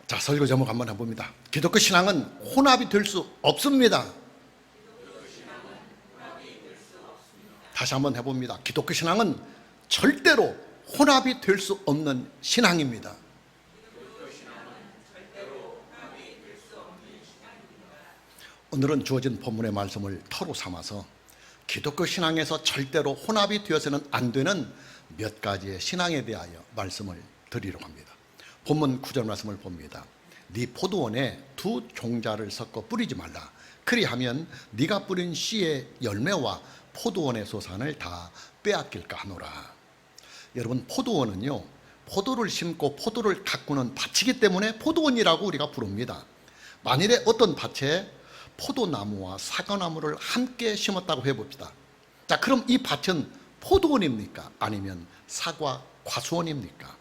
자, 설교 제목 한번 해봅니다. 기독교 신앙은 혼합이 될 수 없습니다. 다시 한번 해봅니다. 기독교 신앙은 절대로 혼합이 될 수 없는 신앙입니다. 오늘은 주어진 본문의 말씀을 터로 삼아서 기독교 신앙에서 절대로 혼합이 되어서는 안 되는 몇 가지의 신앙에 대하여 말씀을 드리려고 합니다. 본문 9절 말씀을 봅니다. 네 포도원에 두 종자를 섞어 뿌리지 말라. 그리하면 네가 뿌린 씨의 열매와 포도원의 소산을 다 빼앗길까 하노라. 여러분, 포도원은요, 포도를 심고 포도를 가꾸는 밭이기 때문에 포도원이라고 우리가 부릅니다. 만일에 어떤 밭에 포도나무와 사과나무를 함께 심었다고 해봅시다. 자, 그럼 이 밭은 포도원입니까? 아니면 사과 과수원입니까?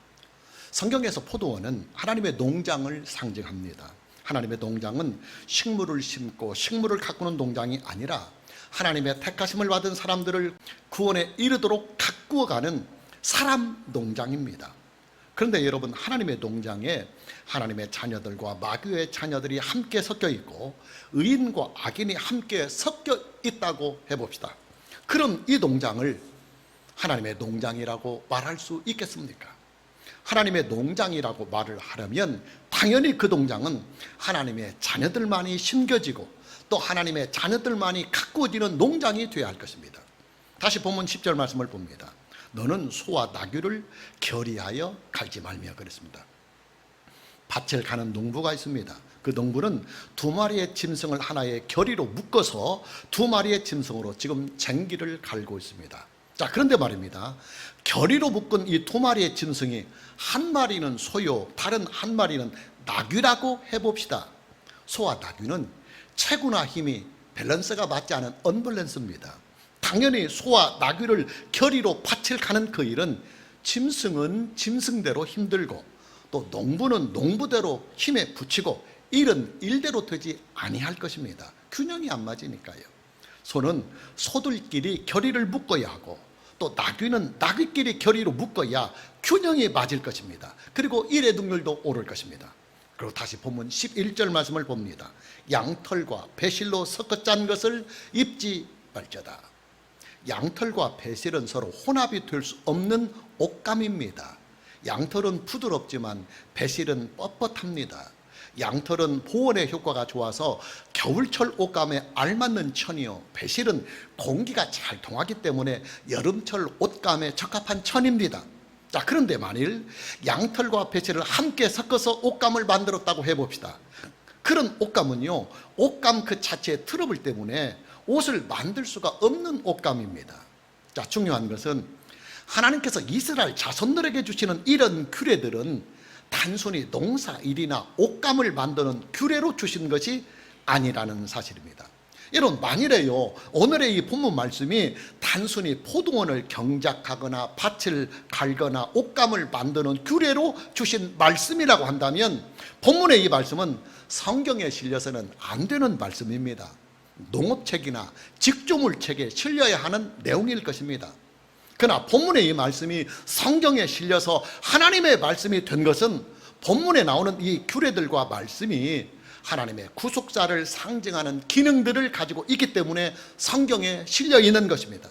성경에서 포도원은 하나님의 농장을 상징합니다. 하나님의 농장은 식물을 심고 식물을 가꾸는 농장이 아니라 하나님의 택하심을 받은 사람들을 구원에 이르도록 가꾸어가는 사람 농장입니다. 그런데 여러분, 하나님의 농장에 하나님의 자녀들과 마귀의 자녀들이 함께 섞여 있고 의인과 악인이 함께 섞여 있다고 해봅시다. 그럼 이 농장을 하나님의 농장이라고 말할 수 있겠습니까? 하나님의 농장이라고 말을 하려면 당연히 그 농장은 하나님의 자녀들만이 심겨지고 또 하나님의 자녀들만이 가꾸어지는 농장이 되어야 할 것입니다. 다시 본문 10절 말씀을 봅니다. 너는 소와 나귀를 결의하여 갈지 말며 그랬습니다. 밭을 가는 농부가 있습니다. 그 농부는 두 마리의 짐승을 하나의 결의로 묶어서 두 마리의 짐승으로 지금 쟁기를 갈고 있습니다. 자, 그런데 말입니다. 결의로 묶은 이 두 마리의 짐승이 한 마리는 소요, 다른 한 마리는 나귀라고 해봅시다. 소와 나귀는 체구나 힘이 밸런스가 맞지 않은 언밸런스입니다. 당연히 소와 나귀를 결의로 밭을 가는 그 일은 짐승은 짐승대로 힘들고 또 농부는 농부대로 힘에 부치고 일은 일대로 되지 아니할 것입니다. 균형이 안 맞으니까요. 소는 소들끼리 결의를 묶어야 하고 또 나귀는 나귀끼리 결의로 묶어야 균형이 맞을 것입니다. 그리고 일의 능률도 오를 것입니다. 그리고 다시 본문 11절 말씀을 봅니다. 양털과 배실로 섞어 짠 것을 입지 말자다. 양털과 배실은 서로 혼합이 될 수 없는 옷감입니다. 양털은 부드럽지만 배실은 뻣뻣합니다. 양털은 보온의 효과가 좋아서 겨울철 옷감에 알맞는 천이요, 배실은 공기가 잘 통하기 때문에 여름철 옷감에 적합한 천입니다. 자, 그런데 만일 양털과 배실을 함께 섞어서 옷감을 만들었다고 해봅시다. 그런 옷감은요, 옷감 그 자체의 트러블 때문에 옷을 만들 수가 없는 옷감입니다. 자, 중요한 것은 하나님께서 이스라엘 자손들에게 주시는 이런 규례들은 단순히 농사일이나 옷감을 만드는 규례로 주신 것이 아니라는 사실입니다. 여러분, 만일에요, 오늘의 이 본문 말씀이 단순히 포도원을 경작하거나 밭을 갈거나 옷감을 만드는 규례로 주신 말씀이라고 한다면 본문의 이 말씀은 성경에 실려서는 안 되는 말씀입니다. 농업책이나 직조물책에 실려야 하는 내용일 것입니다. 그러나 본문의 이 말씀이 성경에 실려서 하나님의 말씀이 된 것은 본문에 나오는 이 규례들과 말씀이 하나님의 구속사를 상징하는 기능들을 가지고 있기 때문에 성경에 실려 있는 것입니다.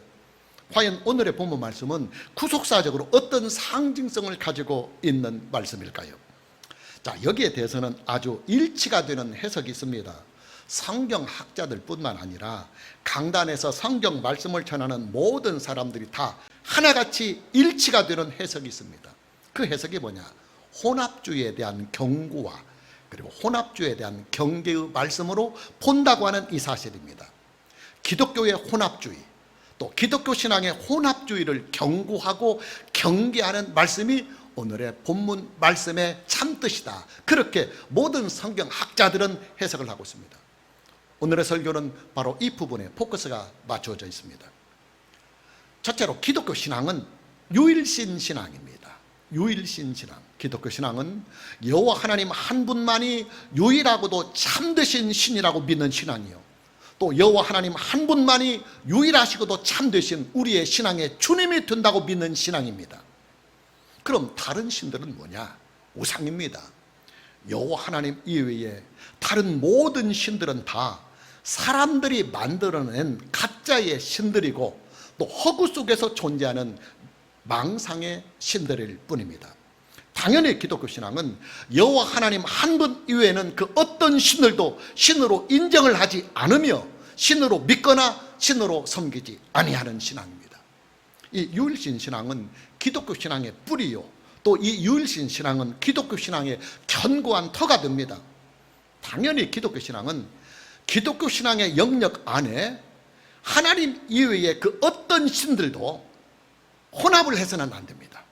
과연 오늘의 본문 말씀은 구속사적으로 어떤 상징성을 가지고 있는 말씀일까요? 자, 여기에 대해서는 아주 일치가 되는 해석이 있습니다. 성경학자들 뿐만 아니라 강단에서 성경 말씀을 전하는 모든 사람들이 다 하나같이 일치가 되는 해석이 있습니다. 그 해석이 뭐냐? 혼합주의에 대한 경고와 그리고 혼합주의에 대한 경계의 말씀으로 본다고 하는 이 사실입니다. 기독교의 혼합주의, 또 기독교 신앙의 혼합주의를 경고하고 경계하는 말씀이 오늘의 본문 말씀의 참뜻이다. 그렇게 모든 성경학자들은 해석을 하고 있습니다. 오늘의 설교는 바로 이 부분에 포커스가 맞춰져 있습니다. 첫째로 기독교 신앙은 유일신 신앙입니다. 유일신 신앙. 기독교 신앙은 여호와 하나님 한 분만이 유일하고도 참되신 신이라고 믿는 신앙이요, 또 여호와 하나님 한 분만이 유일하시고도 참되신 우리의 신앙의 주님이 된다고 믿는 신앙입니다. 그럼 다른 신들은 뭐냐? 우상입니다. 여호와 하나님 이외에 다른 모든 신들은 다 사람들이 만들어낸 가짜의 신들이고 또 허구 속에서 존재하는 망상의 신들일 뿐입니다. 당연히 기독교 신앙은 여호와 하나님 한 분 이외에는 그 어떤 신들도 신으로 인정을 하지 않으며 신으로 믿거나 신으로 섬기지 아니하는 신앙입니다. 이 유일신 신앙은 기독교 신앙의 뿌리요, 또 이 유일신 신앙은 기독교 신앙의 견고한 터가 됩니다. 당연히 기독교 신앙은 기독교 신앙의 영역 안에 하나님 이외의 그 어떤 신들도 혼합을 해서는 안 됩니다.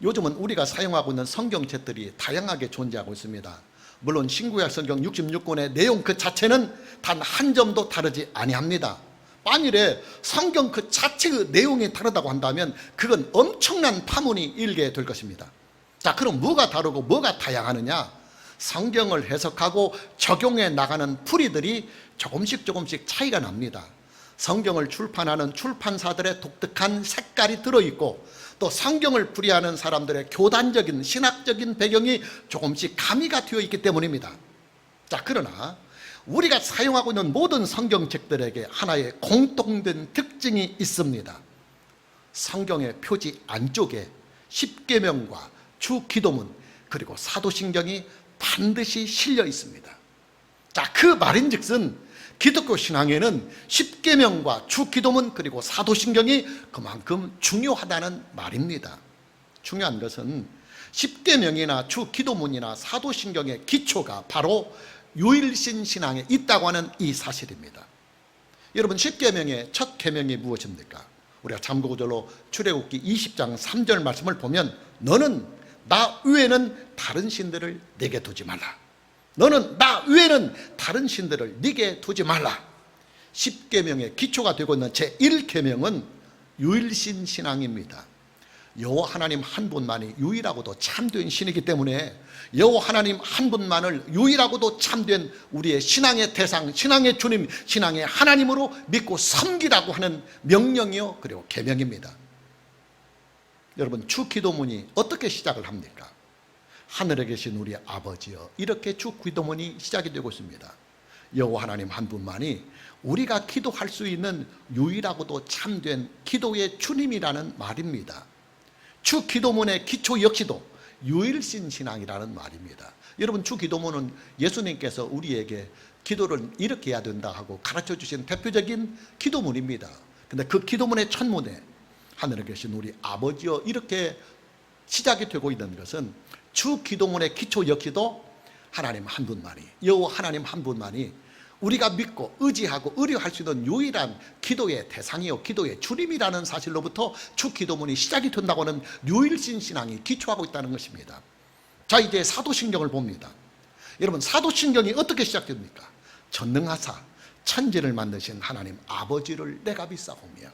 요즘은 우리가 사용하고 있는 성경책들이 다양하게 존재하고 있습니다. 물론 신구약 성경 66권의 내용 그 자체는 단 한 점도 다르지 아니합니다. 만일에 성경 그 자체의 내용이 다르다고 한다면 그건 엄청난 파문이 일게 될 것입니다. 자, 그럼 뭐가 다르고 뭐가 다양하느냐? 성경을 해석하고 적용해 나가는 풀이들이 조금씩 차이가 납니다. 성경을 출판하는 출판사들의 독특한 색깔이 들어있고 또 성경을 풀이하는 사람들의 교단적인 신학적인 배경이 조금씩 가미가 되어 있기 때문입니다. 자, 그러나 우리가 사용하고 있는 모든 성경책들에게 하나의 공통된 특징이 있습니다. 성경의 표지 안쪽에 십계명과 주기도문 그리고 사도신경이 반드시 실려 있습니다. 자, 그 말인즉슨 기독교 신앙에는 십계명과 주기도문 그리고 사도신경이 그만큼 중요하다는 말입니다. 중요한 것은 십계명이나 주기도문이나 사도신경의 기초가 바로 유일신 신앙에 있다고 하는 이 사실입니다. 여러분, 십계명의 첫 계명이 무엇입니까? 우리가 참고구절로 출애굽기 20장 3절 말씀을 보면 너는 나 외에는 다른 신들을 내게 두지 말라. 너는 나 외에는 다른 신들을 네게 두지 말라. 십계명의 기초가 되고 있는 제1계명은 유일신 신앙입니다. 여호와 하나님 한 분만이 유일하고도 참된 신이기 때문에 여호와 하나님 한 분만을 유일하고도 참된 우리의 신앙의 대상, 신앙의 주님, 신앙의 하나님으로 믿고 섬기라고 하는 명령이요 그리고 계명입니다. 여러분, 주기도문이 어떻게 시작을 합니까? 하늘에 계신 우리 아버지여, 이렇게 주기도문이 시작이 되고 있습니다. 여호와 하나님 한 분만이 우리가 기도할 수 있는 유일하고도 참된 기도의 주님이라는 말입니다. 주기도문의 기초 역시도 유일신 신앙이라는 말입니다. 여러분, 주기도문은 예수님께서 우리에게 기도를 이렇게 해야 된다 하고 가르쳐 주신 대표적인 기도문입니다. 근데 그 기도문의 첫문에 하늘에 계신 우리 아버지여 이렇게 시작이 되고 있는 것은 주기도문의 기초 역시도 하나님 한 분만이, 여호와 하나님 한 분만이 우리가 믿고 의지하고 의뢰할 수 있는 유일한 기도의 대상이요 기도의 주님이라는 사실로부터 주기도문이 시작이 된다고 하는 유일신 신앙이 기초하고 있다는 것입니다. 자, 이제 사도신경을 봅니다. 여러분, 사도신경이 어떻게 시작됩니까? 전능하사 천지를 만드신 하나님 아버지를 내가 믿사오며,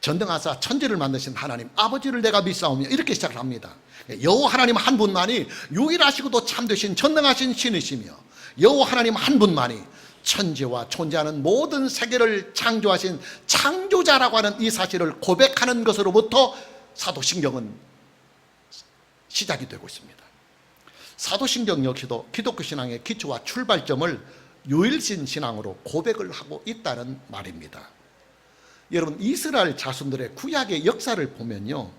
전능하사 천지를 만드신 하나님 아버지를 내가 믿사오며, 이렇게 시작을 합니다. 여호와 하나님 한 분만이 유일하시고도 참되신 전능하신 신이시며 여호와 하나님 한 분만이 천지와 존재하는 모든 세계를 창조하신 창조자라고 하는 이 사실을 고백하는 것으로부터 사도신경은 시작이 되고 있습니다. 사도신경 역시도 기독교 신앙의 기초와 출발점을 유일신 신앙으로 고백을 하고 있다는 말입니다. 여러분, 이스라엘 자손들의 구약의 역사를 보면요,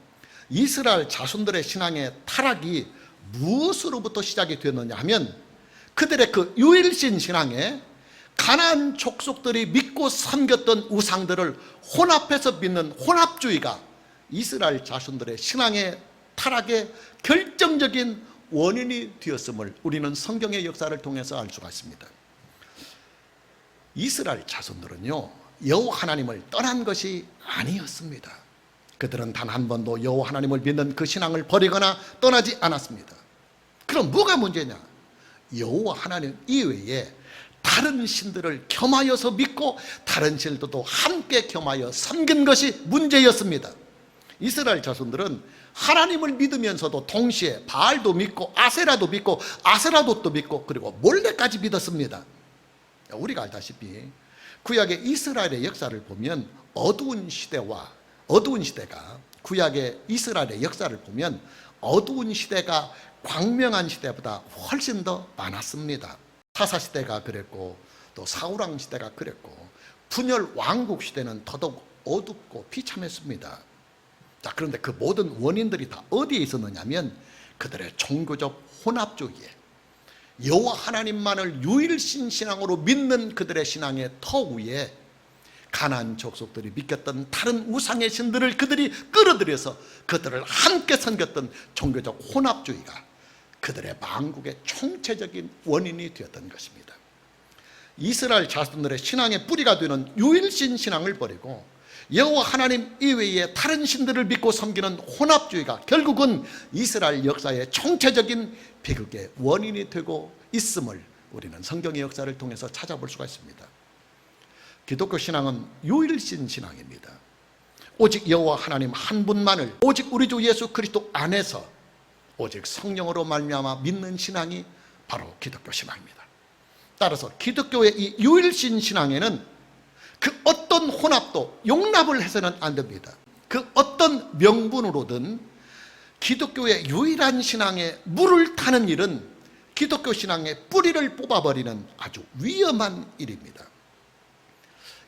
이스라엘 자손들의 신앙의 타락이 무엇으로부터 시작이 되었느냐 하면 그들의 그 유일신 신앙에 가나안 족속들이 믿고 섬겼던 우상들을 혼합해서 믿는 혼합주의가 이스라엘 자손들의 신앙의 타락의 결정적인 원인이 되었음을 우리는 성경의 역사를 통해서 알 수가 있습니다. 이스라엘 자손들은요, 여호와 하나님을 떠난 것이 아니었습니다. 그들은 단 한 번도 여호와 하나님을 믿는 그 신앙을 버리거나 떠나지 않았습니다. 그럼 뭐가 문제냐? 여호와 하나님 이외에 다른 신들을 겸하여서 믿고 다른 신들도 함께 겸하여 섬긴 것이 문제였습니다. 이스라엘 자손들은 하나님을 믿으면서도 동시에 바알도 믿고 아세라도 믿고 아세라돗도 믿고 그리고 몰래까지 믿었습니다. 우리가 알다시피 구약의 이스라엘의 역사를 보면 어두운 시대가 구약의 이스라엘의 역사를 보면 어두운 시대가 광명한 시대보다 훨씬 더 많았습니다. 사사시대가 그랬고 또 사우랑 시대가 그랬고 분열 왕국 시대는 더더욱 어둡고 비참했습니다. 자, 그런데 그 모든 원인들이 다 어디에 있었느냐면 그들의 종교적 혼합주의에, 여호와 하나님만을 유일신 신앙으로 믿는 그들의 신앙의 터 위에 가나안 족속들이 믿겼던 다른 우상의 신들을 그들이 끌어들여서 그들을 함께 섬겼던 종교적 혼합주의가 그들의 망국의 총체적인 원인이 되었던 것입니다. 이스라엘 자손들의 신앙의 뿌리가 되는 유일신 신앙을 버리고 여호와 하나님 이외에 다른 신들을 믿고 섬기는 혼합주의가 결국은 이스라엘 역사의 총체적인 비극의 원인이 되고 있음을 우리는 성경의 역사를 통해서 찾아볼 수가 있습니다. 기독교 신앙은 유일신 신앙입니다. 오직 여호와 하나님 한 분만을, 오직 우리 주 예수 그리스도 안에서 오직 성령으로 말미암아 믿는 신앙이 바로 기독교 신앙입니다. 따라서 기독교의 이 유일신 신앙에는 그 어떤 혼합도 용납을 해서는 안 됩니다. 그 어떤 명분으로든 기독교의 유일한 신앙에 물을 타는 일은 기독교 신앙의 뿌리를 뽑아버리는 아주 위험한 일입니다.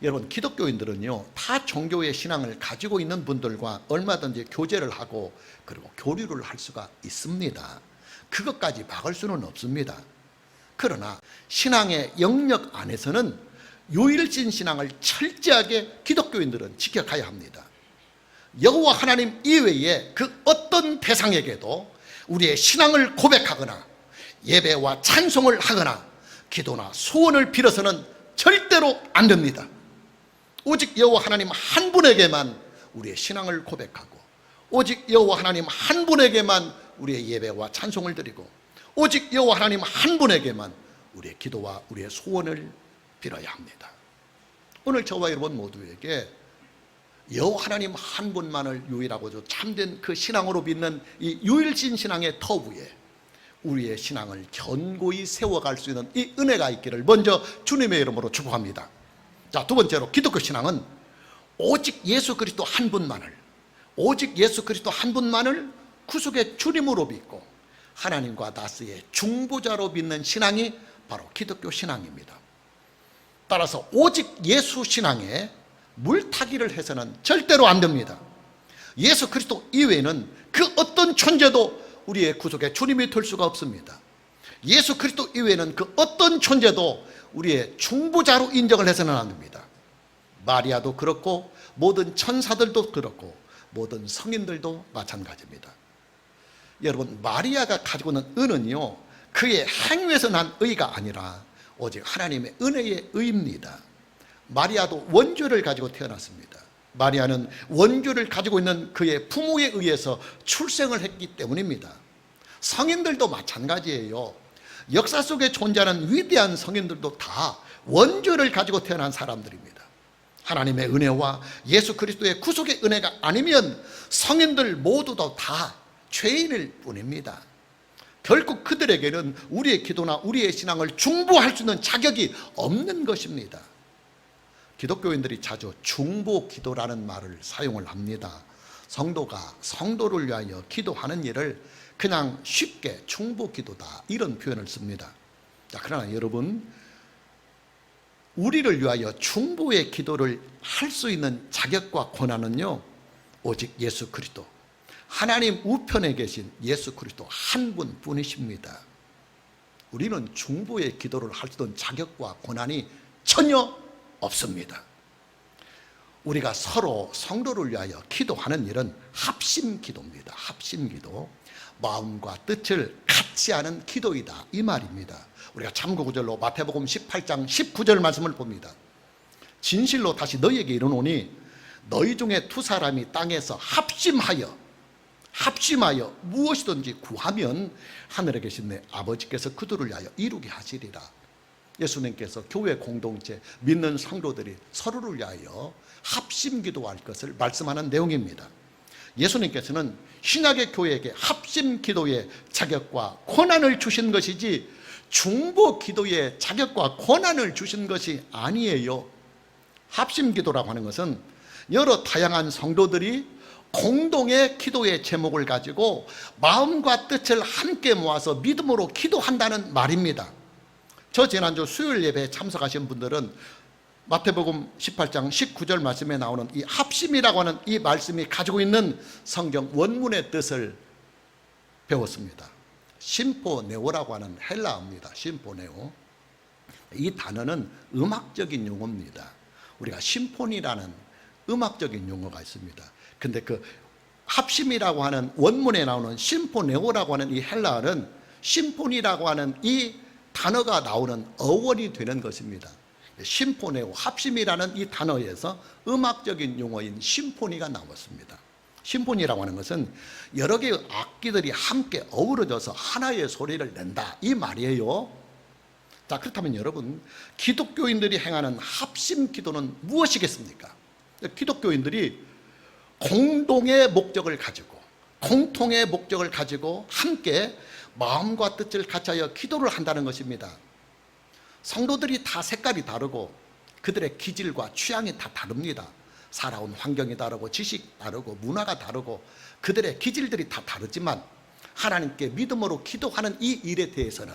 여러분, 기독교인들은요, 타 종교의 신앙을 가지고 있는 분들과 얼마든지 교제를 하고 그리고 교류를 할 수가 있습니다. 그것까지 막을 수는 없습니다. 그러나 신앙의 영역 안에서는 유일신 신앙을 철저하게 기독교인들은 지켜가야 합니다. 여호와 하나님 이외에 그 어떤 대상에게도 우리의 신앙을 고백하거나 예배와 찬송을 하거나 기도나 소원을 빌어서는 절대로 안 됩니다. 오직 여호와 하나님 한 분에게만 우리의 신앙을 고백하고 오직 여호와 하나님 한 분에게만 우리의 예배와 찬송을 드리고 오직 여호와 하나님 한 분에게만 우리의 기도와 우리의 소원을 빌어야 합니다. 오늘 저와 여러분 모두에게 여호와 하나님 한 분만을 유일하고 참된 그 신앙으로 믿는 이 유일신 신앙의 터 위에 우리의 신앙을 견고히 세워갈 수 있는 이 은혜가 있기를 먼저 주님의 이름으로 축복합니다. 자, 두 번째로 기독교 신앙은 오직 예수 그리스도 한 분만을, 오직 예수 그리스도 한 분만을 구속의 주님으로 믿고 하나님과 나스의 중보자로 믿는 신앙이 바로 기독교 신앙입니다. 따라서 오직 예수 신앙에 물타기를 해서는 절대로 안 됩니다. 예수 그리스도 이외에는 그 어떤 존재도 우리의 구속의 주님이 될 수가 없습니다. 예수 그리스도 이외에는 그 어떤 존재도 우리의 중보자로 인정을 해서는 안 됩니다. 마리아도 그렇고 모든 천사들도 그렇고 모든 성인들도 마찬가지입니다. 여러분, 마리아가 가지고 있는 의는요, 그의 행위에서 난 의가 아니라 오직 하나님의 은혜의 의입니다. 마리아도 원죄를 가지고 태어났습니다. 마리아는 원죄를 가지고 있는 그의 부모에 의해서 출생을 했기 때문입니다. 성인들도 마찬가지예요. 역사 속에 존재하는 위대한 성인들도 다 원죄를 가지고 태어난 사람들입니다. 하나님의 은혜와 예수 그리스도의 구속의 은혜가 아니면 성인들 모두도 다 죄인일 뿐입니다. 결국 그들에게는 우리의 기도나 우리의 신앙을 중보할 수 있는 자격이 없는 것입니다. 기독교인들이 자주 중보 기도라는 말을 사용을 합니다. 성도가 성도를 위하여 기도하는 일을 그냥 쉽게 중보 기도다 이런 표현을 씁니다. 자, 그러나 여러분, 우리를 위하여 중보의 기도를 할 수 있는 자격과 권한은요, 오직 예수 그리스도, 하나님 우편에 계신 예수 그리스도 한 분뿐이십니다. 우리는 중보의 기도를 할 수 있는 자격과 권한이 전혀 없습니다. 우리가 서로 성도를 위하여 기도하는 일은 합심 기도입니다. 합심 기도. 마음과 뜻을 같이 하는 기도이다 이 말입니다. 우리가 참고 구절로 마태복음 18장 19절 말씀을 봅니다. 진실로 다시 너희에게 이르노니 너희 중에 두 사람이 땅에서 합심하여 무엇이든지 구하면 하늘에 계신 내 아버지께서 그들을 위하여 이루게 하시리라. 예수님께서 교회 공동체 믿는 성도들이 서로를 위하여 합심 기도할 것을 말씀하는 내용입니다. 예수님께서는 신약의 교회에게 합심 기도의 자격과 권한을 주신 것이지 중보 기도의 자격과 권한을 주신 것이 아니에요. 합심 기도라고 하는 것은 여러 다양한 성도들이 공동의 기도의 제목을 가지고 마음과 뜻을 함께 모아서 믿음으로 기도한다는 말입니다. 저 지난주 수요일 예배에 참석하신 분들은 마태복음 18장 19절 말씀에 나오는 이 합심이라고 하는 이 말씀이 가지고 있는 성경 원문의 뜻을 배웠습니다. 심포네오라고 하는 헬라어입니다. 심포네오. 이 단어는 음악적인 용어입니다. 우리가 심포니라는 음악적인 용어가 있습니다. 근데 그 합심이라고 하는 원문에 나오는 심포네오라고 하는 이 헬라어는 심포니라고 하는 이 단어가 나오는 어원이 되는 것입니다. 심포네오, 합심이라는 이 단어에서 음악적인 용어인 심포니가 나왔습니다. 심포니라고 하는 것은 여러 개의 악기들이 함께 어우러져서 하나의 소리를 낸다, 이 말이에요. 자, 그렇다면 여러분, 기독교인들이 행하는 합심 기도는 무엇이겠습니까? 기독교인들이 공동의 목적을 가지고, 공통의 목적을 가지고 함께 마음과 뜻을 같이하여 기도를 한다는 것입니다. 성도들이 다 색깔이 다르고 그들의 기질과 취향이 다 다릅니다. 살아온 환경이 다르고 지식 다르고 문화가 다르고 그들의 기질들이 다 다르지만 하나님께 믿음으로 기도하는 이 일에 대해서는,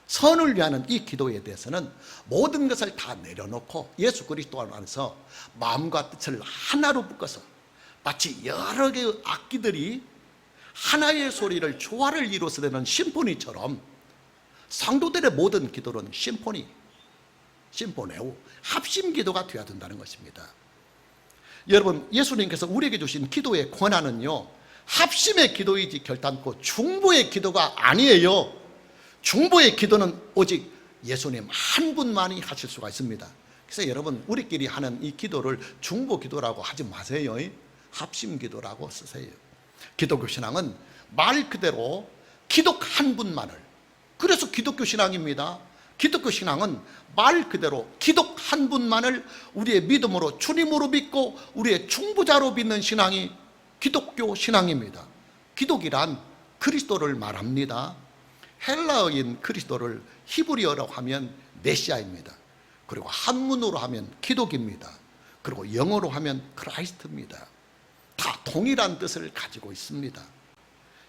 선을 위하는 이 기도에 대해서는 모든 것을 다 내려놓고 예수 그리스도 안에서 마음과 뜻을 하나로 묶어서 마치 여러 개의 악기들이 하나의 소리를 조화를 이루어서 되는 심포니처럼 성도들의 모든 기도는 심포니, 심포네오, 합심 기도가 되어야 된다는 것입니다. 여러분, 예수님께서 우리에게 주신 기도의 권한은요, 합심의 기도이지 결단코 중보의 기도가 아니에요. 중보의 기도는 오직 예수님 한 분만이 하실 수가 있습니다. 그래서 여러분, 우리끼리 하는 이 기도를 중보 기도라고 하지 마세요. 합심 기도라고 쓰세요. 기독교 신앙은 말 그대로 기독 한 분만을, 그래서 기독교 신앙입니다. 기독교 신앙은 말 그대로 기독 한 분만을 우리의 믿음으로 주님으로 믿고 우리의 중보자로 믿는 신앙이 기독교 신앙입니다. 기독이란 그리스도를 말합니다. 헬라어인 그리스도를 히브리어로 하면 메시아입니다. 그리고 한문으로 하면 기독입니다. 그리고 영어로 하면 크라이스트입니다. 다 동일한 뜻을 가지고 있습니다.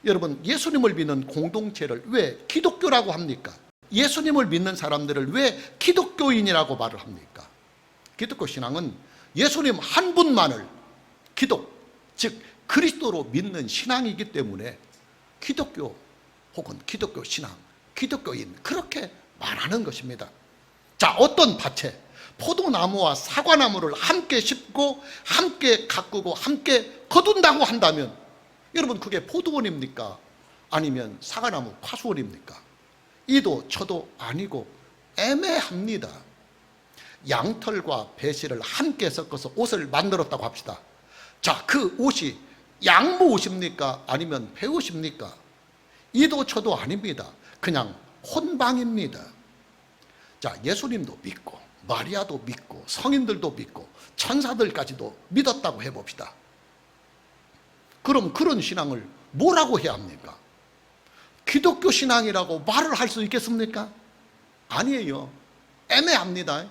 여러분, 예수님을 믿는 공동체를 왜 기독교라고 합니까? 예수님을 믿는 사람들을 왜 기독교인이라고 말을 합니까? 기독교 신앙은 예수님 한 분만을 기독, 즉 그리스도로 믿는 신앙이기 때문에 기독교 혹은 기독교 신앙, 기독교인, 그렇게 말하는 것입니다. 자, 어떤 밭에 포도나무와 사과나무를 함께 심고 함께 가꾸고 함께 거둔다고 한다면 여러분, 그게 포도원입니까? 아니면 사과나무 파수원입니까? 이도 저도 아니고 애매합니다. 양털과 배실을 함께 섞어서 옷을 만들었다고 합시다. 자, 그 옷이 양모 옷입니까? 아니면 배옷입니까? 이도 저도 아닙니다. 그냥 혼방입니다. 자, 예수님도 믿고 마리아도 믿고 성인들도 믿고 천사들까지도 믿었다고 해봅시다. 그럼 그런 신앙을 뭐라고 해야 합니까? 기독교 신앙이라고 말을 할 수 있겠습니까? 아니에요. 애매합니다.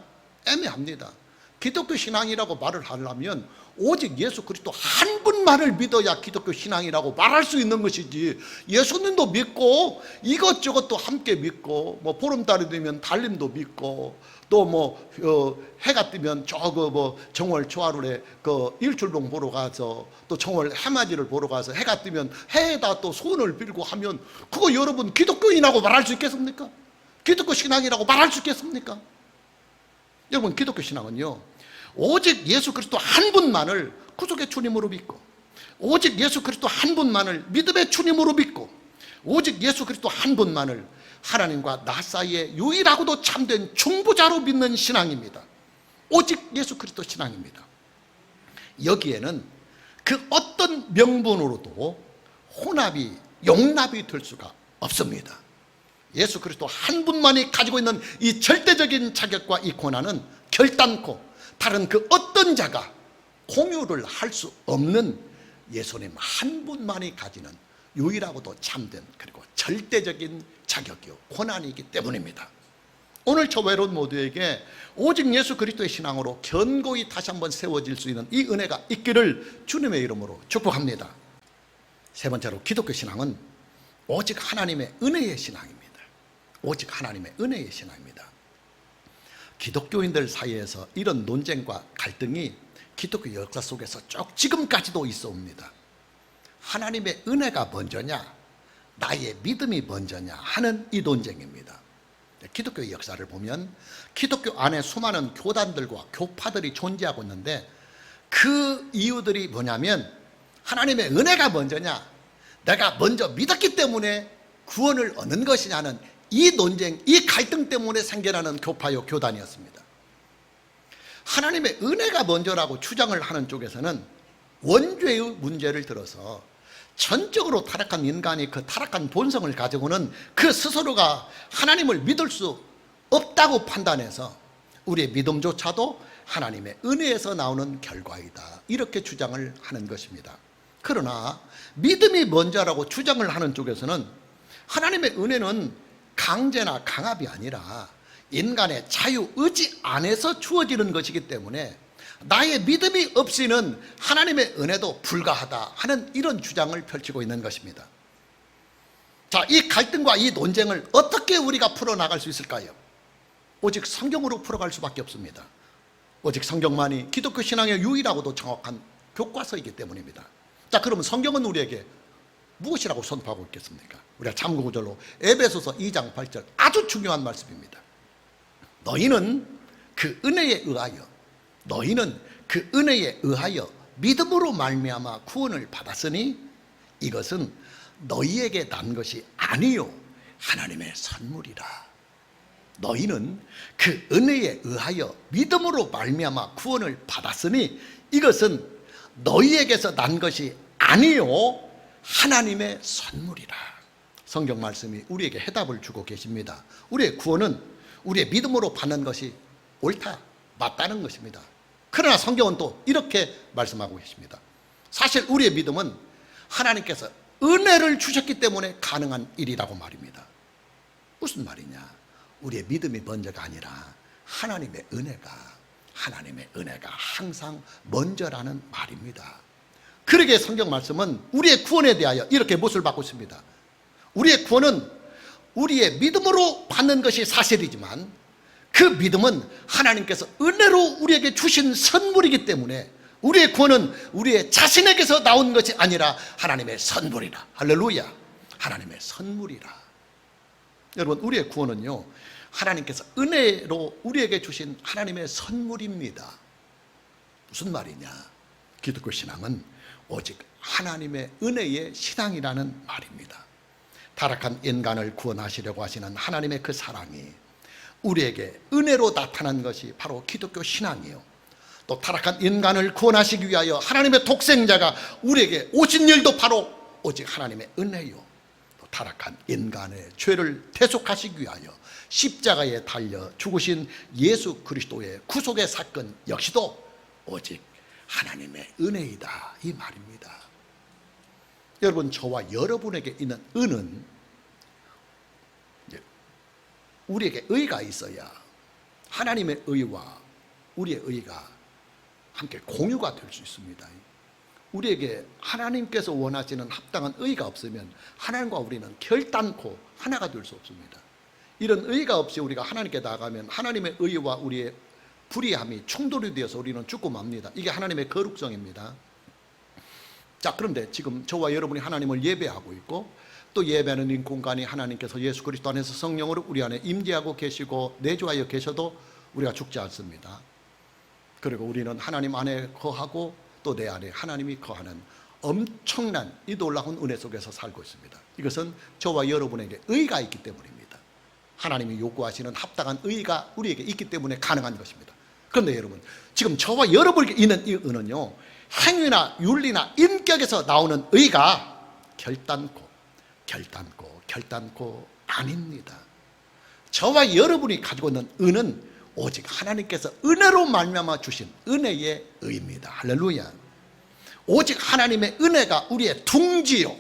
애매합니다. 기독교 신앙이라고 말을 하려면 오직 예수 그리스도 한 분만을 믿어야 기독교 신앙이라고 말할 수 있는 것이지, 예수님도 믿고 이것저것도 함께 믿고 뭐 보름달이 되면 달림도 믿고 또 해가 뜨면 정월 초하루에 그 일출봉 보러 가서 또 정월 해맞이를 보러 가서 해가 뜨면 해에다 또 손을 빌고 하면 그거 여러분 기독교인이라고 말할 수 있겠습니까? 기독교 신앙이라고 말할 수 있겠습니까? 여러분, 기독교 신앙은요, 오직 예수 그리스도 한 분만을 구속의 주님으로 믿고, 오직 예수 그리스도 한 분만을 믿음의 주님으로 믿고, 오직 예수 그리스도 한 분만을 하나님과 나 사이에 유일하고도 참된 중보자로 믿는 신앙입니다. 오직 예수 그리스도 신앙입니다. 여기에는 그 어떤 명분으로도 혼합이, 용납이 될 수가 없습니다. 예수 그리스도 한 분만이 가지고 있는 이 절대적인 자격과 이 권한은 결단코 다른 그 어떤 자가 공유를 할 수 없는 예수님 한 분만이 가지는 유일하고도 참된 그리고 절대적인 자격이요 권한이기 때문입니다. 오늘 저와 여러분 모두에게 오직 예수 그리스도의 신앙으로 견고히 다시 한번 세워질 수 있는 이 은혜가 있기를 주님의 이름으로 축복합니다. 세 번째로, 기독교 신앙은 오직 하나님의 은혜의 신앙입니다. 오직 하나님의 은혜의 신앙입니다. 기독교인들 사이에서 이런 논쟁과 갈등이 기독교 역사 속에서 쭉 지금까지도 있어 옵니다. 하나님의 은혜가 먼저냐, 나의 믿음이 먼저냐 하는 이 논쟁입니다. 기독교의 역사를 보면 기독교 안에 수많은 교단들과 교파들이 존재하고 있는데, 그 이유들이 뭐냐면 하나님의 은혜가 먼저냐, 내가 먼저 믿었기 때문에 구원을 얻는 것이냐는 이 논쟁, 이 갈등 때문에 생겨나는 교파요 교단이었습니다. 하나님의 은혜가 먼저라고 주장을 하는 쪽에서는 원죄의 문제를 들어서 전적으로 타락한 인간이 그 타락한 본성을 가지고는 그 스스로가 하나님을 믿을 수 없다고 판단해서 우리의 믿음조차도 하나님의 은혜에서 나오는 결과이다, 이렇게 주장을 하는 것입니다. 그러나 믿음이 먼저라고 주장을 하는 쪽에서는 하나님의 은혜는 강제나 강압이 아니라 인간의 자유의지 안에서 주어지는 것이기 때문에 나의 믿음이 없이는 하나님의 은혜도 불가하다 하는 이런 주장을 펼치고 있는 것입니다. 자, 이 갈등과 이 논쟁을 어떻게 우리가 풀어나갈 수 있을까요? 오직 성경으로 풀어갈 수밖에 없습니다. 오직 성경만이 기독교 신앙의 유일하고도 정확한 교과서이기 때문입니다. 자, 그러면 성경은 우리에게 무엇이라고 선포하고 있겠습니까? 우리가 참고구절로 에베소서 2장 8절, 아주 중요한 말씀입니다. 너희는 그 은혜에 의하여 믿음으로 말미암아 구원을 받았으니 이것은 너희에게 난 것이 아니요 하나님의 선물이라. 너희는 그 은혜에 의하여 믿음으로 말미암아 구원을 받았으니 이것은 너희에게서 난 것이 아니요 하나님의 선물이라. 성경 말씀이 우리에게 해답을 주고 계십니다. 우리의 구원은 우리의 믿음으로 받는 것이 옳다, 맞다는 것입니다. 그러나 성경은 또 이렇게 말씀하고 계십니다. 사실 우리의 믿음은 하나님께서 은혜를 주셨기 때문에 가능한 일이라고 말입니다. 무슨 말이냐? 우리의 믿음이 먼저가 아니라 하나님의 은혜가 항상 먼저라는 말입니다. 그러기에 성경 말씀은 우리의 구원에 대하여 이렇게 못을 받고 있습니다. 우리의 구원은 우리의 믿음으로 받는 것이 사실이지만 그 믿음은 하나님께서 은혜로 우리에게 주신 선물이기 때문에 우리의 구원은 우리의 자신에게서 나온 것이 아니라 하나님의 선물이라. 할렐루야. 하나님의 선물이라. 여러분, 우리의 구원은요, 하나님께서 은혜로 우리에게 주신 하나님의 선물입니다. 무슨 말이냐? 기독교 신앙은 오직 하나님의 은혜의 신앙이라는 말입니다. 타락한 인간을 구원하시려고 하시는 하나님의 그 사랑이 우리에게 은혜로 나타난 것이 바로 기독교 신앙이요, 또 타락한 인간을 구원하시기 위하여 하나님의 독생자가 우리에게 오신 일도 바로 오직 하나님의 은혜요, 또 타락한 인간의 죄를 대속하시기 위하여 십자가에 달려 죽으신 예수 그리스도의 구속의 사건 역시도 오직 하나님의 은혜이다, 이 말입니다. 여러분, 저와 여러분에게 있는 은은 우리에게 의가 있어야 하나님의 의와 우리의 의가 함께 공유가 될 수 있습니다. 우리에게 하나님께서 원하시는 합당한 의가 없으면 하나님과 우리는 결단코 하나가 될 수 없습니다. 이런 의가 없이 우리가 하나님께 나아가면 하나님의 의와 우리의 불의함이 충돌이 되어서 우리는 죽고 맙니다. 이게 하나님의 거룩성입니다. 자, 그런데 지금 저와 여러분이 하나님을 예배하고 있고, 또 예배하는 이 공간이 하나님께서 예수 그리스도 안에서 성령으로 우리 안에 임재하고 계시고 내주하여 계셔도 우리가 죽지 않습니다. 그리고 우리는 하나님 안에 거하고 또 내 안에 하나님이 거하는 엄청난 이 놀라운 은혜 속에서 살고 있습니다. 이것은 저와 여러분에게 의가 있기 때문입니다. 하나님이 요구하시는 합당한 의가 우리에게 있기 때문에 가능한 것입니다. 그런데 여러분, 지금 저와 여러분에게 있는 이 의는요, 행위나 윤리나 인격에서 나오는 의가 결단코 아닙니다. 저와 여러분이 가지고 있는 의는 오직 하나님께서 은혜로 말미암아 주신 은혜의 의입니다. 할렐루야. 오직 하나님의 은혜가 우리의 둥지요,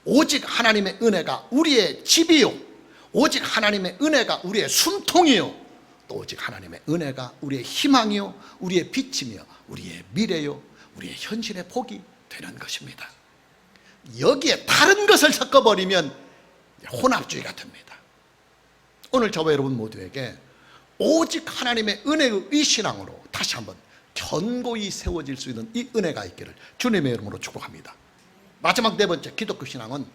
오직 하나님의 은혜가 우리의 집이요, 오직 하나님의 은혜가 우리의 숨통이요, 또 오직 하나님의 은혜가 우리의 희망이요, 우리의 빛이며 우리의 미래요, 우리의 현실의 복이 되는 것입니다. 여기에 다른 것을 섞어버리면 혼합주의가 됩니다. 오늘 저와 여러분 모두에게 오직 하나님의 은혜의 이 신앙으로 다시 한번 견고히 세워질 수 있는 이 은혜가 있기를 주님의 이름으로 축복합니다. 마지막 네 번째, 기독교 신앙은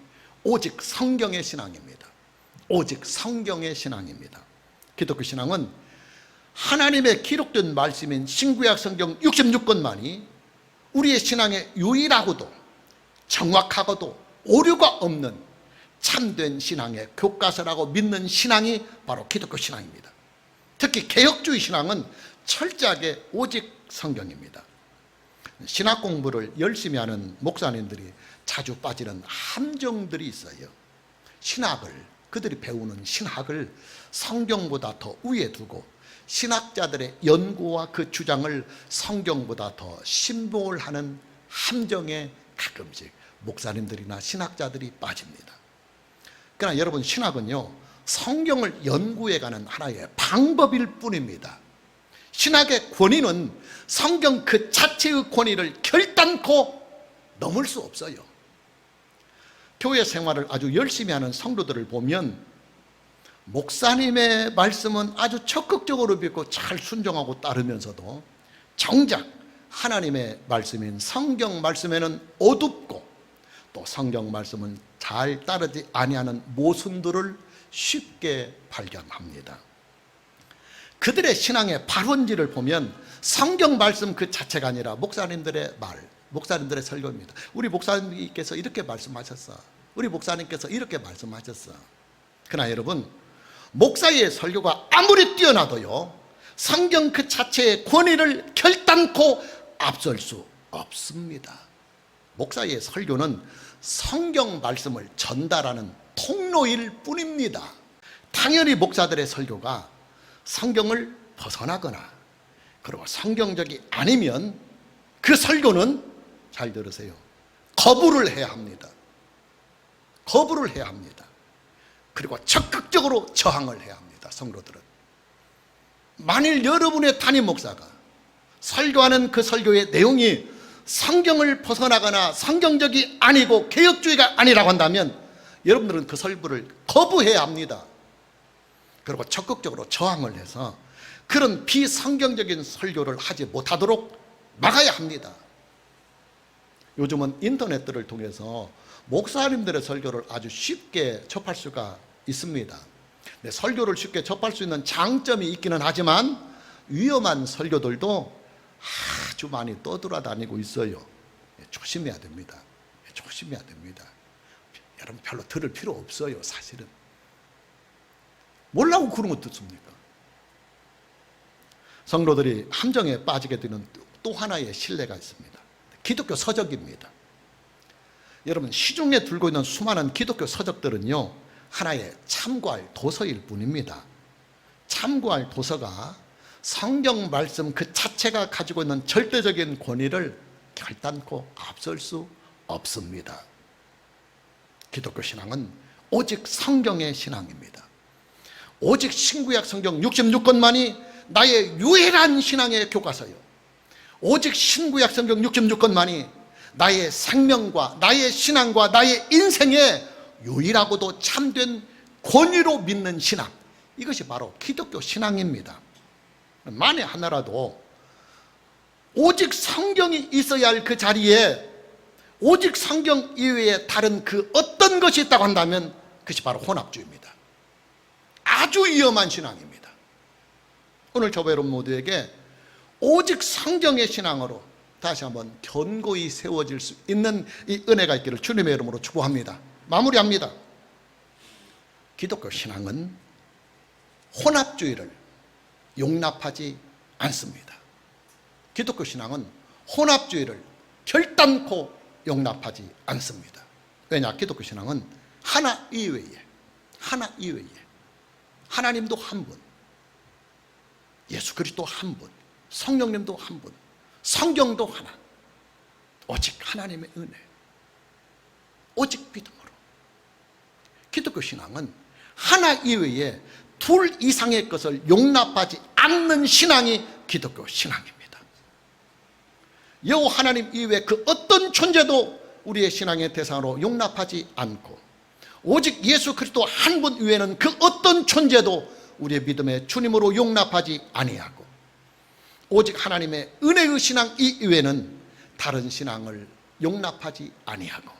오직 성경의 신앙입니다. 오직 성경의 신앙입니다. 기독교 신앙은 하나님의 기록된 말씀인 신구약 성경 66권만이 우리의 신앙의 유일하고도 정확하고도 오류가 없는 참된 신앙의 교과서라고 믿는 신앙이 바로 기독교 신앙입니다. 특히 개혁주의 신앙은 철저하게 오직 성경입니다. 신학 공부를 열심히 하는 목사님들이 자주 빠지는 함정들이 있어요. 그들이 배우는 신학을 성경보다 더 위에 두고 신학자들의 연구와 그 주장을 성경보다 더 신봉하는 함정에 가끔씩 목사님들이나 신학자들이 빠집니다. 그러나 여러분, 신학은요, 성경을 연구해가는 하나의 방법일 뿐입니다. 신학의 권위는 성경 그 자체의 권위를 결단코 넘을 수 없어요. 교회 생활을 아주 열심히 하는 성도들을 보면 목사님의 말씀은 아주 적극적으로 믿고 잘 순종하고 따르면서도 정작 하나님의 말씀인 성경 말씀에는 어둡고 또 성경 말씀은 잘 따르지 아니하는 모순들을 쉽게 발견합니다. 그들의 신앙의 발원지를 보면 성경 말씀 그 자체가 아니라 목사님들의 말, 목사님들의 설교입니다. 우리 목사님께서 이렇게 말씀하셨어, 우리 목사님께서 이렇게 말씀하셨어. 그러나 여러분, 목사의 설교가 아무리 뛰어나도요, 성경 그 자체의 권위를 결단코 앞설 수 없습니다. 목사의 설교는 성경 말씀을 전달하는 통로일 뿐입니다. 당연히 목사들의 설교가 성경을 벗어나거나 그리고 성경적이 아니면 그 설교는, 잘 들으세요, 거부를 해야 합니다. 거부를 해야 합니다. 그리고 적극적으로 저항을 해야 합니다. 성도들은 만일 여러분의 담임 목사가 설교하는 그 설교의 내용이 성경을 벗어나거나 성경적이 아니고 개혁주의가 아니라고 한다면 여러분들은 그 설교를 거부해야 합니다. 그리고 적극적으로 저항을 해서 그런 비성경적인 설교를 하지 못하도록 막아야 합니다. 요즘은 인터넷들을 통해서 목사님들의 설교를 아주 쉽게 접할 수가 있습니다. 설교를 쉽게 접할 수 있는 장점이 있기는 하지만 위험한 설교들도 아주 많이 떠돌아다니고 있어요. 조심해야 됩니다. 조심해야 됩니다. 여러분, 별로 들을 필요 없어요. 사실은 뭐라고 그런 거 듣습니까? 성도들이 함정에 빠지게 되는 또 하나의 신뢰가 있습니다. 기독교 서적입니다. 여러분, 시중에 들고 있는 수많은 기독교 서적들은요, 하나의 참고할 도서일 뿐입니다. 참고할 도서가 성경 말씀 그 자체가 가지고 있는 절대적인 권위를 결단코 앞설 수 없습니다. 기독교 신앙은 오직 성경의 신앙입니다. 오직 신구약 성경 66권만이 나의 유일한 신앙의 교과서요, 오직 신구약 성경 66권만이 나의 생명과 나의 신앙과 나의 인생의 유일하고도 참된 권위로 믿는 신앙, 이것이 바로 기독교 신앙입니다. 만에 하나라도 오직 성경이 있어야 할 그 자리에 오직 성경 이외에 다른 그 어떤 것이 있다고 한다면 그것이 바로 혼합주의입니다. 아주 위험한 신앙입니다. 오늘 저와 여러분 모두에게 오직 성경의 신앙으로 다시 한번 견고히 세워질 수 있는 이 은혜가 있기를 주님의 이름으로 축복합니다. 마무리합니다. 기독교 신앙은 혼합주의를 용납하지 않습니다. 기독교 신앙은 혼합주의를 결단코 용납하지 않습니다. 왜냐? 기독교 신앙은 하나 이외에 하나님도 한 분, 예수 그리스도 한 분, 성령님도 한 분, 성경도 하나, 오직 하나님의 은혜, 오직 믿음으로. 기독교 신앙은 하나 이외에 둘 이상의 것을 용납하지 않는 신앙이 기독교 신앙입니다. 여호와 하나님 이외에 그 어떤 존재도 우리의 신앙의 대상으로 용납하지 않고, 오직 예수 그리스도 한 분 이외에는 그 어떤 존재도 우리의 믿음의 주님으로 용납하지 아니하고, 오직 하나님의 은혜의 신앙 이외에는 다른 신앙을 용납하지 아니하고,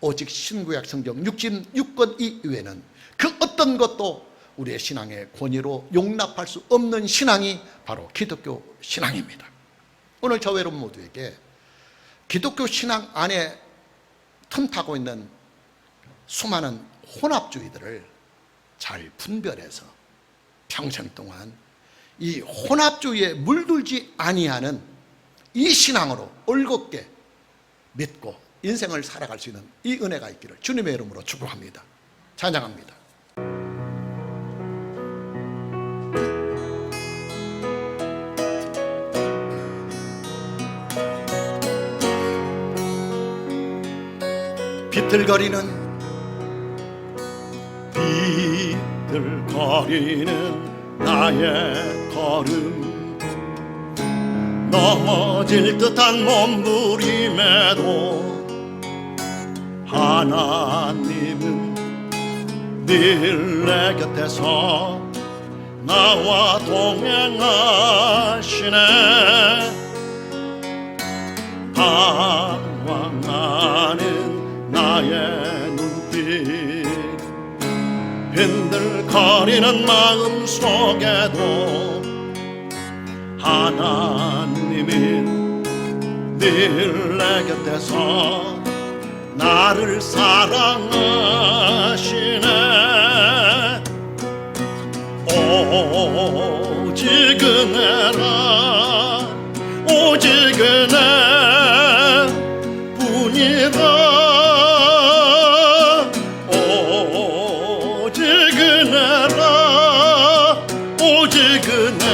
오직 신구약 성경 66권 이외에는 그 어떤 것도 우리의 신앙의 권위로 용납할 수 없는 신앙이 바로 기독교 신앙입니다. 오늘 저와 여러분 모두에게 기독교 신앙 안에 틈타고 있는 수많은 혼합주의들을 잘 분별해서 평생 동안 이 혼합주의에 물들지 아니하는 이 신앙으로 올곧게 믿고 인생을 살아갈 수 있는 이 은혜가 있기를 주님의 이름으로 축복합니다. 찬양합니다. 비틀거리는 나의 걸음, 넘어질 듯한 몸부림에도 하나님은 늘 내 곁에서 나와 동행하시네. 방황하는 나의 눈빛, 흔들거리는 마음 속에도 하나님은 늘 내 곁에서 나를 사랑하시네. 오직 은혜라, 오직 은혜 뿐이라. 오직 은혜라, 오직 은혜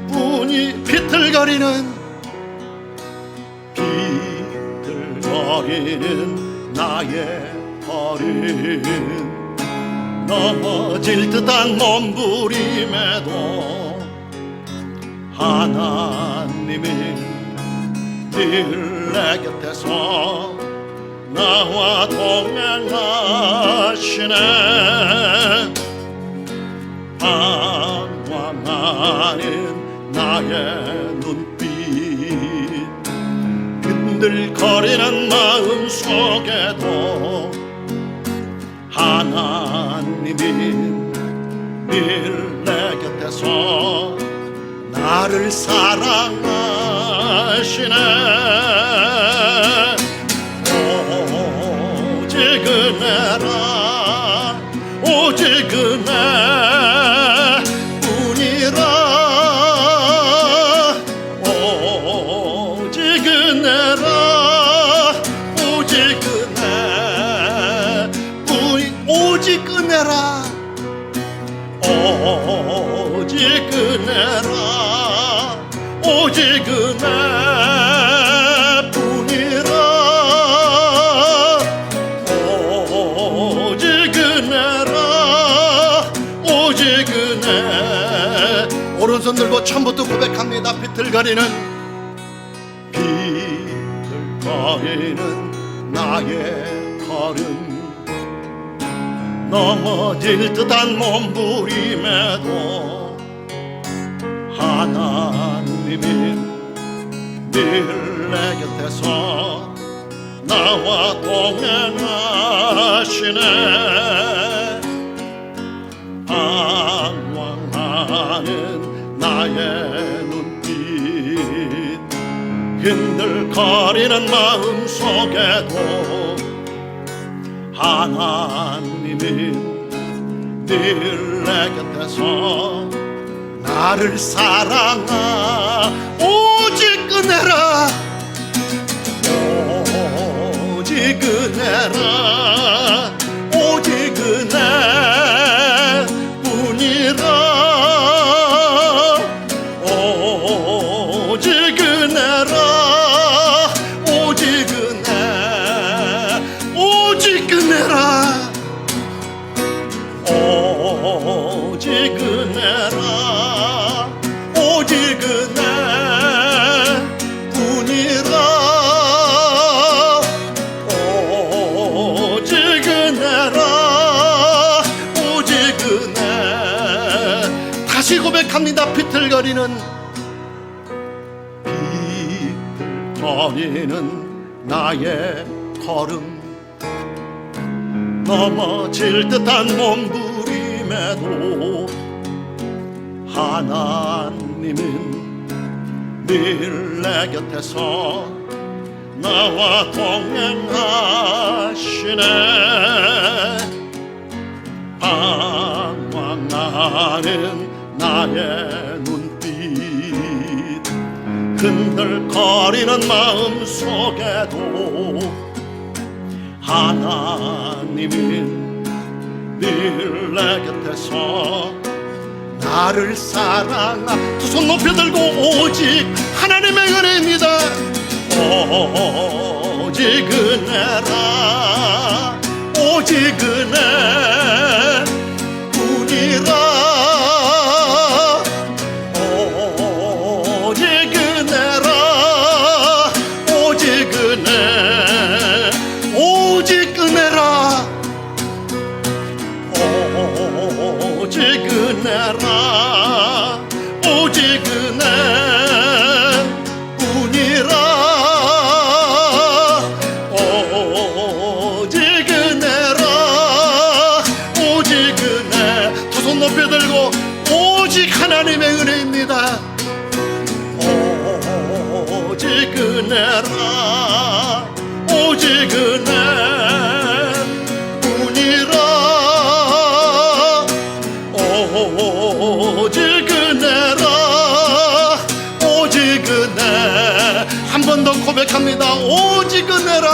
뿐이. 비틀거리는 나의 걸음, 넘어질 듯한 몸부림에도 하나님은 늘 내 곁에서 나와 동행하시네. 방황하는 나의 눈빛, 흔들거리는 마음 속에도 하나님이 늘 내 곁에서 나를 사랑하시네. 오직 은혜라, 오직 은혜 뿐이라. 오직 은혜라, 오직 은혜 뿐이. 오직 은혜라, 오직 은혜라, 오직 은혜 뿐이라. 오직 은혜라, 오직 은혜. 오른손 들고 처음부터 고백합니다. 비틀거리는 나의 걸음, 넘어질 듯한 몸부림에도 하나님은 늘 내 곁에서 나와 동행하시네. 방황하는 나의 눈빛, 흔들거리는 마음 속에도 하나님은 늘 내 곁에서 나를 사랑하. 오직 은혜라, 오직 은혜라, 오직 은혜 뿐이라. 오직 은혜라, 오직 은혜, 오직 은혜라, 오직 은혜라 오직 은혜뿐이라 오직 은혜라 오직 은혜 다시 고백합니다. 비틀거리는 나의 걸음 넘어질 듯한 몸부림에도 하나님은 늘 내 곁에서 나와 동행하시네. 방황하는 나의 눈빛 흔들거리는 마음 속에도 하나님은 늘 내 곁에서 나를 사랑하. 두 손 높여 들고 오직 하나님의 은혜입니다. 오직 은혜라 오직 은혜뿐이라 오직 은혜라 오직 은혜 오직 은혜라 오직 은혜라 오직 은혜뿐이라 오직 은혜라 오직 은혜. 두 손 높여 들고 오직 하나님의 은혜입니다. 오직 은혜라 오직 은혜뿐이라 오직 은혜라 오직 은혜. 한 번 더 고백합니다. 오직 은혜라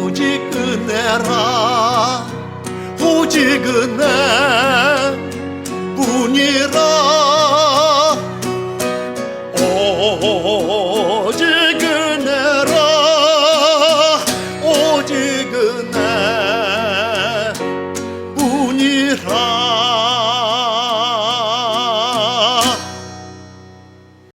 오직 은혜라 오직 은혜